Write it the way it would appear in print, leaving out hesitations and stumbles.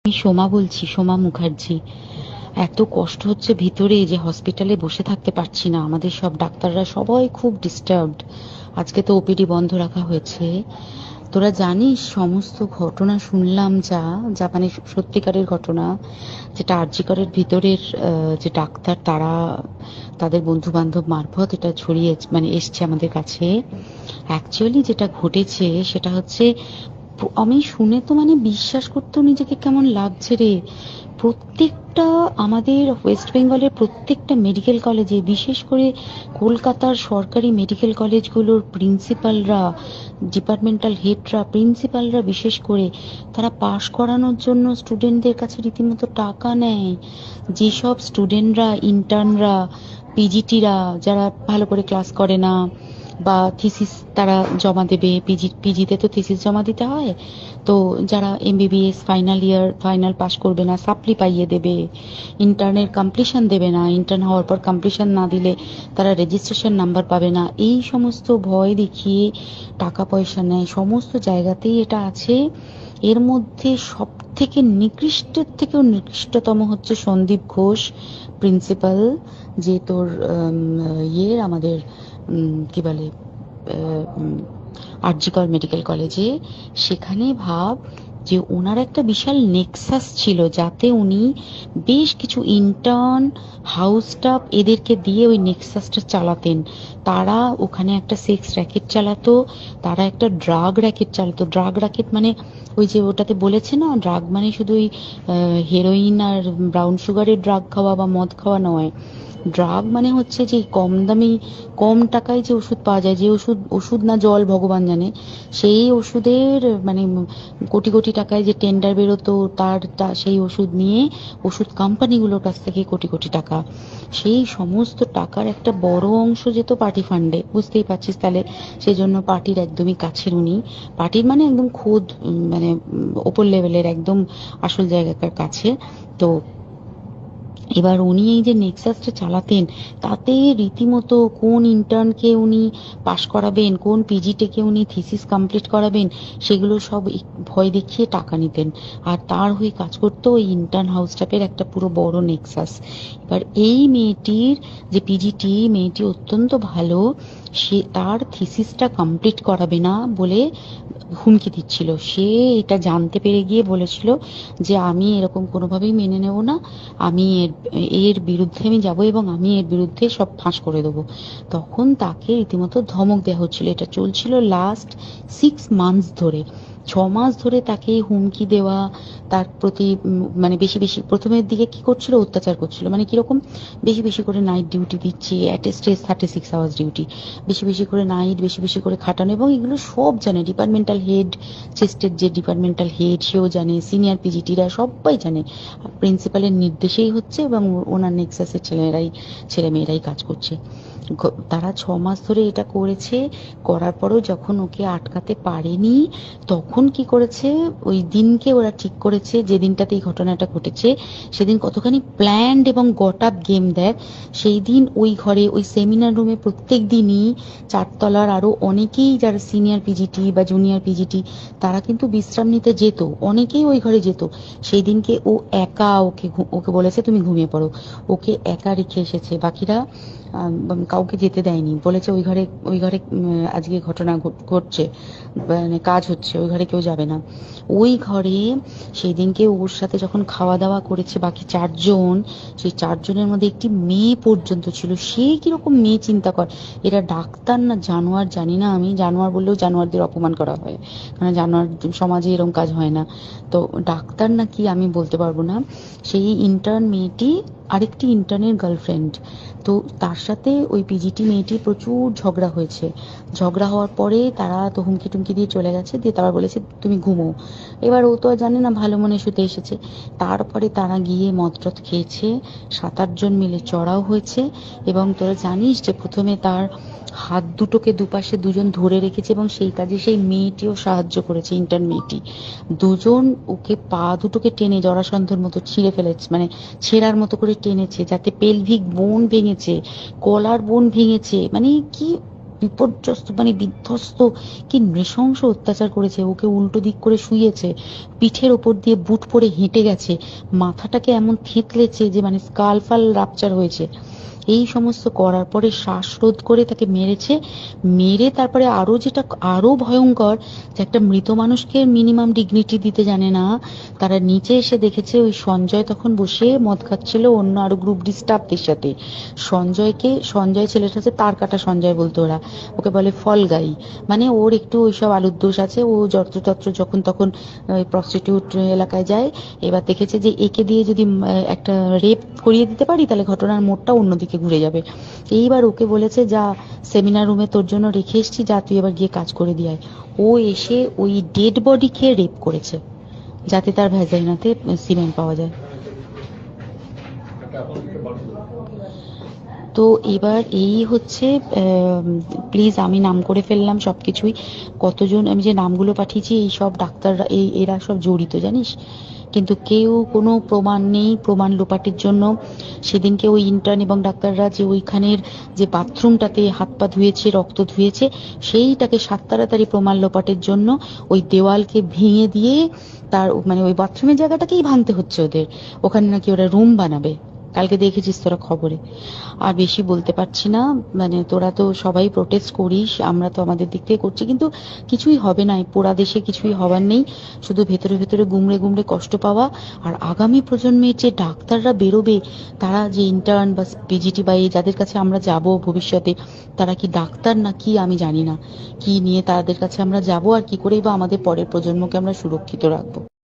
আমি সোমা বলছি, সোমা মুখার্জি। এত কষ্ট হচ্ছে ভিতরে যে হসপিটালে বসে থাকতে পারছি না, আমাদের সব ডাক্তাররা সবাই খুব ডিস্টার্বড। আজকে তো ওপিডি বন্ধ রাখা হয়েছে। তোরা জানিস সমস্ত ঘটনা শুনলাম, যা যা মানে সত্যিকারের ঘটনা, যেটা আরজি করের ভিতরের যে ডাক্তার তারা তাদের বন্ধু বান্ধব মারফত এটা ছড়িয়ে মানে এসছে আমাদের কাছে। অ্যাকচুয়ালি যেটা ঘটেছে সেটা হচ্ছে, আমি শুনে তো মানে বিশ্বাস করতেও নিজেকে কেমন লাগছে রে। প্রত্যেকটা আমাদের ওয়েস্ট বেঙ্গলের প্রত্যেকটা মেডিকেল কলেজে, বিশেষ করে কলকাতার সরকারি মেডিকেল কলেজগুলোর প্রিন্সিপালরা, ডিপার্টমেন্টাল হেডরা, প্রিন্সিপালরা বিশেষ করে, তারা পাশ করানোর জন্য স্টুডেন্টদের কাছে রীতিমতো টাকা নেয়। যেসব স্টুডেন্টরা, ইন্টার্নরা, পিজিটিরা যারা ভালো করে ক্লাস করে না বা থিসিস তারা জমা দেবে, পিজিতে তো থিসিস জমা দিতে হয়, তো যারা MBBS final year final pass করবে না সাপ্লি পাইয়ে দেবে, ইন্টার্নের কমপ্লিশন দেবে না, ইন্টার্ন হওয়ার পর কমপ্লিশন না দিলে তারা রেজিস্ট্রেশন নাম্বার পাবে না, এই সমস্ত ভয় দেখিয়ে টাকা পয়সা নেয়। সমস্ত জায়গাতেই এটা আছে। এর মধ্যে সব থেকে নিকৃষ্টের থেকেও নিকৃষ্টতম হচ্ছে সন্দীপ ঘোষ, প্রিন্সিপাল, যে তোর আমাদের কি বলে আরজি কর মেডিকেল কলেজে। সেখানে ভাব যে ওনার একটা বিশাল নেক্সাস ছিল, যাতে উনি বেশ কিছু ইন্টার্ন, হাউস স্টাফ এদেরকে দিয়ে ওই নেক্সাসটা চালাতেন। তারা ওখানে একটা সেক্স র্যাকেট চালাতো, তারা একটা ড্রাগ র্যাকেট চালাতো। ড্রাগ র্যাকেট মানে ওই যে ওটাতে বলেছে না, ড্রাগ মানে শুধু ওই হেরোইন আর ব্রাউন সুগারের ড্রাগ খাওয়া বা মদ খাওয়া নয়। ড্রাগ মানে হচ্ছে যে কম দামি, কম টাকায় যে ওষুধ পাওয়া যায়, যে ওষুধ, ওষুধ না জল ভগবান জানে, সেই ওষুধের মানে কোটি কোটি টাকায় যে টেন্ডার বেরোতো, সেই ওষুধ নিয়ে ওষুধ কোম্পানিগুলোর কাছ থেকে কোটি কোটি টাকা, সেই সমস্ত টাকার একটা বড় অংশ যেত পার্টি ফান্ডে। বুঝতেই পারছিস তাহলে, সেই জন্য পার্টির একদমই কাছের উনি। পার্টির মানে একদম খোদ মানে ওপর লেভেলের, একদম আসল জায়গাকার কাছে। তো এবার উনি এই যে নেক্সাসটা চালাতেন, তাতে রীতিমতো কোন ইন্টার্নকে উনি পাশ করাবেন, কোন পিজিটিকে উনি থিসিস কমপ্লিট করাবেন, সেগুলো সব ভয় দেখিয়ে টাকা নিতেন। আর তার হয়ে কাজ করতো ওই ইন্টার্ন হাউস স্টাফের একটা পুরো বড় নেক্সাস। এবার এই মেয়েটির যে পিজিটি, মেয়েটি অত্যন্ত ভালো, সে তার থিসিসটা কমপ্লিট করাবে না বলে হুমকি দিচ্ছিল। সে এটা জানতে পেরে গিয়ে বলেছিল যে আমি এরকম কোনোভাবেই মেনে নেব না, আমি এর এর বিরুদ্ধে আমি যাব এবং আমি এর বিরুদ্ধে সব ফাঁস করে দেবো। তখন তাকে রীতিমতো ধমক দেওয়া হচ্ছিল। এটা চলছিল লাস্ট 6 মান্থস ধরে। 6 মাস ধরে তাকে হুমকি দেওয়া, তার প্রতি মানে বেশি বেশি প্রথমের দিকে কি করছিল, অত্যাচার করছিল। মানে কিরকম, বেশি বেশি করে নাইট ডিউটি দিচ্ছে, at a stress 36 hours duty, বেশি বেশি করে নাইট, বেশি বেশি করে খাটানো। এবং এগুলো সব জানে ডিপার্টমেন্টাল হেড, চেস্টের যে ডিপার্টমেন্টাল হেড সেও জানে, সিনিয়র পিজিটিরা সবাই জানে। প্রিন্সিপালের নির্দেশেই হচ্ছে এবং ওনার নেক্সাসের ছেলেমেয়েরাই কাজ করছে। তারা 6 মাস ধরে এটা করেছে। করার পরও যখন ওকে আটকাতে পারেনি, তখন কি করেছে, ওই দিনকে ওরা ঠিক করেছে, যে দিনটাতে এই ঘটনাটা ঘটেছে, সেদিন কতখানি প্ল্যান্ড এবং গট আপ গেম দেয়। সেই দিন ওই ঘরে, ওই সেমিনার রুমে প্রত্যেক দিনই 4 তলার আরো অনেকেই যারা সিনিয়র পিজিটি বা জুনিয়র পিজিটি, তারা কিন্তু বিশ্রাম নিতে যেত, অনেকেই ওই ঘরে যেত। সেই দিনকে ও একা, ওকে বলেছে তুমি ঘুমিয়ে পড়ো, ওকে একা রেখে এসেছে। বাকিরা কাউকে যেতে দেয়নি, বলেছে ওই ঘরে আজকে ঘটনা ঘটছে, মানে কাজ হচ্ছে, ওই ঘরে কেউ যাবে না। ওই ঘরে সেই দিনকে ওর সাথে যখন খাওয়া দাওয়া করেছে বাকি 4 জন, সেই 4 জনের মধ্যে একটি মেয়ে পর্যন্ত ছিল। সে কিরকম মেয়ে চিন্তা কর, এরা ডাক্তার না জানোয়ার জানি না, আমি জানোয়ার বললেও জানোয়ারদের অপমান করা হয়, কারণ জানোয়ার সমাজে এরকম কাজ হয় না। তো ডাক্তার না কি আমি বলতে পারবো না। সেই ইন্টার্ন মেয়েটি আরেকটি ইন্টার্নের গার্লফ্রেন্ড। তো তার সাথে ওই পিজিটি মেয়েটি প্রচুর ঝগড়া হয়েছে। ঝগড়া হওয়ার পরে তারা তো হুমকি টুমকি দিয়ে চলে গেছে, দিয়ে তারা বলেছে তুমি ঘুমো। এবার ও তো আর জানে না, ভালো মনে শুতে এসেছে। তারপরে তারা গিয়ে মদটদ খেয়েছে, 7-8 জন মিলে চড়াও হয়েছে। এবং তোরা জানিস যে প্রথমে তার হাত দুটোকে দুপাশে 2 জন ধরে রেখেছে, এবং সেই কাজে সেই মেয়েটিও সাহায্য করেছে, ইন্টার্ন মেয়েটি। 2 জন ওকে পা দুটোকে টেনে জরাসন্ধর মতো ছিঁড়ে ফেলেছে, মানে ছেঁড়ার মতো করে টেনেছে, যাতে পেলভিক বোন ভেঙেছে, গলার বোন ভেঙেছে। মানে কি বিপর্যস্ত মানে বিধ্বস্ত, কি নৃশংস অত্যাচার করেছে। ওকে উল্টো দিক করে শুইয়েছে, পিঠের ওপর দিয়ে বুট পরে হেঁটে গেছে, মাথাটাকে এমন থেতলেছে যে মানে স্কাল ফাল রাপচার হয়েছে। এই সমস্ত করার পরে শ্বাসরোধ করে তাকে মেরেছে। মেরে তারপরে আরো যেটা আরো ভয়ঙ্কর, যে একটা মৃত মানুষকে মিনিমাম ডিগনিটি দিতে জানে না। তারা নিচে এসে দেখেছে ওই সঞ্জয় তখন বসে মদ খাচ্ছিল অন্য আরো গ্রুপ ডি স্টাফদের সাথে। সঞ্জয় ছেলেটা হচ্ছে তার কাটা সঞ্জয় বলতো ওরা, ওকে বলে ফল গাই। মানে ওর একটু ওইসব আলুর দোষ আছে, ও যত্রতত্র যখন তখন প্রস্টিটিউট এলাকায় যায়। এবার দেখেছে যে একে দিয়ে যদি একটা রেপ করিয়ে দিতে পারি তাহলে ঘটনার মোড়টা অন্যদিকে ঘুরে যাবে। এইবার ওকে বলেছে, যা সেমিনার রুমে তোর জন্য রেখে এসেছি, যা তুই এবার গিয়ে কাজ করে দিয়ে আয়। ও এসে ওই ডেড বডিকে রেপ করেছে যাতে তার ভ্যাজাইনাতে সিমেন্ট পাওয়া যায়। তো এবার এই হচ্ছে, প্লিজ আমি নাম করে ফেললাম সবকিছুই। কতজন আমি যে নামগুলো পাঠিয়েছি এই সব ডাক্তাররা, এরা সব জড়িত জানিস। কিন্তু কেউ কোনো প্রমাণ নেই, প্রমাণ লোপাটের জন্য। সেদিনকে ওই ইন্টার্ন এবং ডাক্তাররা যে ওইখানের যে বাথরুমটাতে হাত পা ধুয়েছে, রক্ত ধুয়েছে, সেইটাকে সাত তাড়াতাড়ি প্রমাণ লোপাটের জন্য ওই দেওয়ালকে ভেঙে দিয়ে তার মানে ওই বাথরুমের জায়গাটাকেই ভাঙতে হচ্ছে ওদের। ওখানে নাকি ওরা রুম বানাবে, কালকে দেখেছিস তোরা খবরে। আর বেশি বলতে পারছি না, মানে তোরা তো সবাই প্রোটেস্ট করিস, আমরা তো আমাদের দিক থেকে করছি, কিন্তু কিছুই হবে না। এই পোড়া দেশে কিছুই হবার নেই, শুধু ভেতরে ভেতরে গুমড়ে গুমড়ে কষ্ট পাওয়া। আর আগামী প্রজন্মের যে ডাক্তাররা বেরোবে, তারা যে ইন্টার্ন বা পিজিটি বা এই যাদের কাছে আমরা যাব ভবিষ্যতে, তারা কি ডাক্তার না কি আমি জানি না, কি নিয়ে তাদের কাছে আমরা যাব আর কি করেই বা আমাদের পরের প্রজন্মকে আমরা সুরক্ষিত রাখবো।